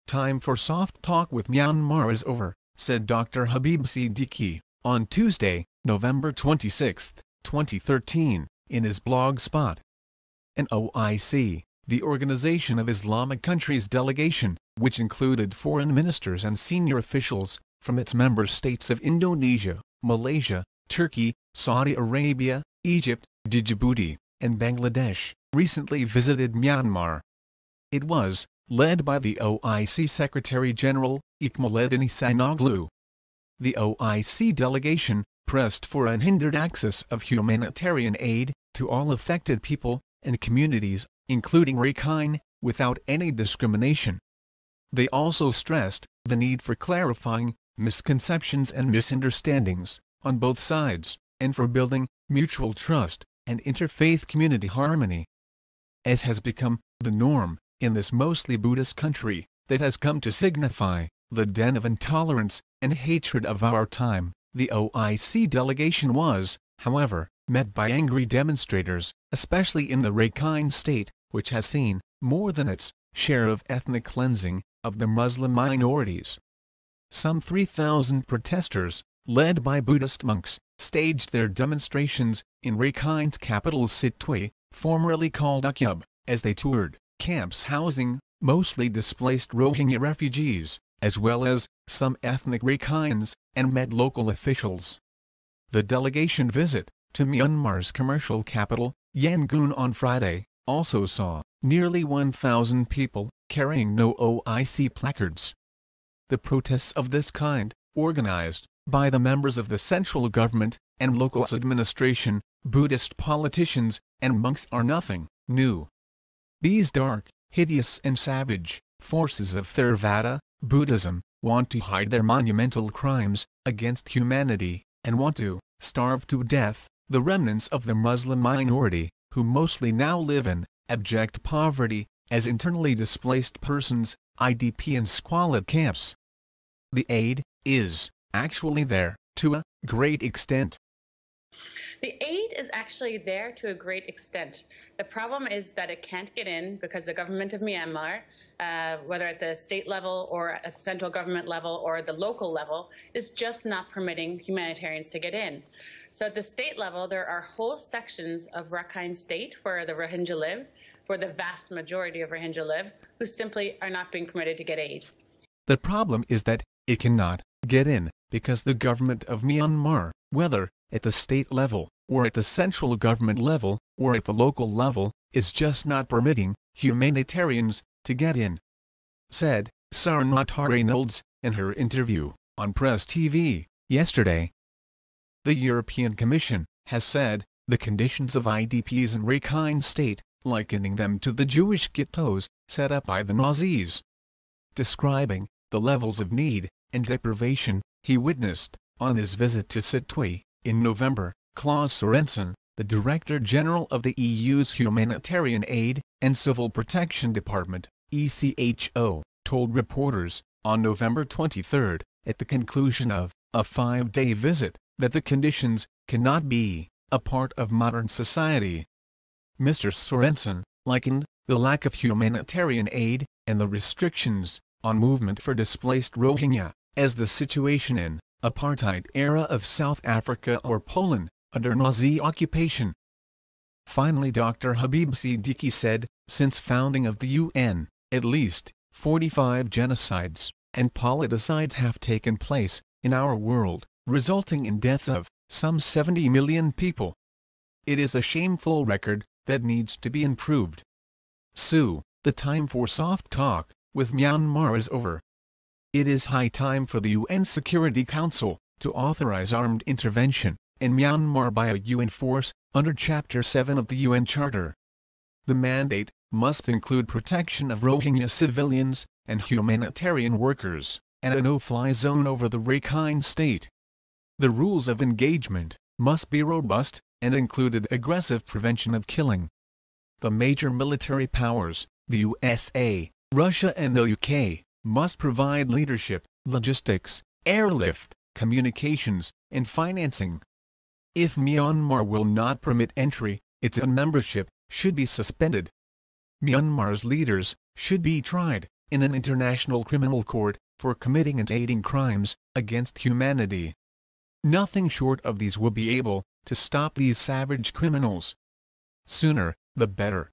Time for soft talk with Myanmar is over, said Dr. Habib Siddiqui, on Tuesday, November 26, 2013, in his blog spot. An OIC, the Organization of Islamic Countries delegation, which included foreign ministers and senior officials from its member states of Indonesia, Malaysia, Turkey, Saudi Arabia, Egypt, Djibouti, and Bangladesh, recently visited Myanmar. It was led by the OIC Secretary-General, Ekmeleddin Ihsanoglu. The OIC delegation pressed for unhindered access of humanitarian aid to all affected people and communities, including Rakhine, without any discrimination. They also stressed the need for clarifying misconceptions and misunderstandings on both sides, and for building mutual trust and interfaith community harmony. As has become the norm in this mostly Buddhist country that has come to signify the den of intolerance and hatred of our time, the OIC delegation was, however, met by angry demonstrators, especially in the Rakhine state, which has seen more than its share of ethnic cleansing of the Muslim minorities. Some 3,000 protesters, led by Buddhist monks, staged their demonstrations in Rakhine's capital Sittwe, formerly called Akyab, as they toured camps housing mostly displaced Rohingya refugees, as well as some ethnic Rakhines, and met local officials. The delegation visit to Myanmar's commercial capital, Yangon on Friday, also saw nearly 1,000 people carrying no OIC placards. The protests of this kind, organized by the members of the central government and local administration, Buddhist politicians, and monks, are nothing new. These dark, hideous and savage forces of Theravada Buddhism want to hide their monumental crimes against humanity, and want to starve to death the remnants of the Muslim minority, who mostly now live in abject poverty, as internally displaced persons, IDP, in squalid camps. The aid is actually there to a great extent. The aid is actually there to a great extent. The problem is that it can't get in because the government of Myanmar, whether at the state level or at the central government level or the local level, is just not permitting humanitarians to get in. So at the state level, there are whole sections of Rakhine state where the Rohingya live, where the vast majority of Rohingya live, who simply are not being permitted to get aid. The problem is that it cannot get in because the government of Myanmar, whether at the state level, or at the central government level, or at the local level, is just not permitting humanitarians to get in, said Sarnata Reynolds in her interview on Press TV yesterday. The European Commission has said the conditions of IDPs in Rakhine state, likening them to the Jewish ghettos set up by the Nazis. Describing the levels of need and deprivation he witnessed on his visit to Sittwe in November, Claus Sorensen, the Director General of the EU's Humanitarian Aid and Civil Protection Department, ECHO, told reporters on November 23, at the conclusion of a 5-day visit, that the conditions cannot be a part of modern society. Mr. Sorensen likened the lack of humanitarian aid and the restrictions on movement for displaced Rohingya as the situation in apartheid era of South Africa or Poland under Nazi occupation. Finally, Dr. Habib Siddiqui said, since founding of the UN, at least 45 genocides and politicides have taken place in our world, resulting in deaths of some 70 million people. It is a shameful record that needs to be improved. So, the time for soft talk with Myanmar is over. It is high time for the UN Security Council to authorize armed intervention in Myanmar by a UN force under Chapter 7 of the UN Charter. The mandate must include protection of Rohingya civilians and humanitarian workers, and a no-fly zone over the Rakhine state. The rules of engagement must be robust and included aggressive prevention of killing. The major military powers, the USA, Russia and the UK, must provide leadership, logistics, airlift, communications, and financing. If Myanmar will not permit entry, its membership should be suspended. Myanmar's leaders should be tried in an international criminal court, for committing and aiding crimes against humanity. Nothing short of these will be able to stop these savage criminals. Sooner, the better.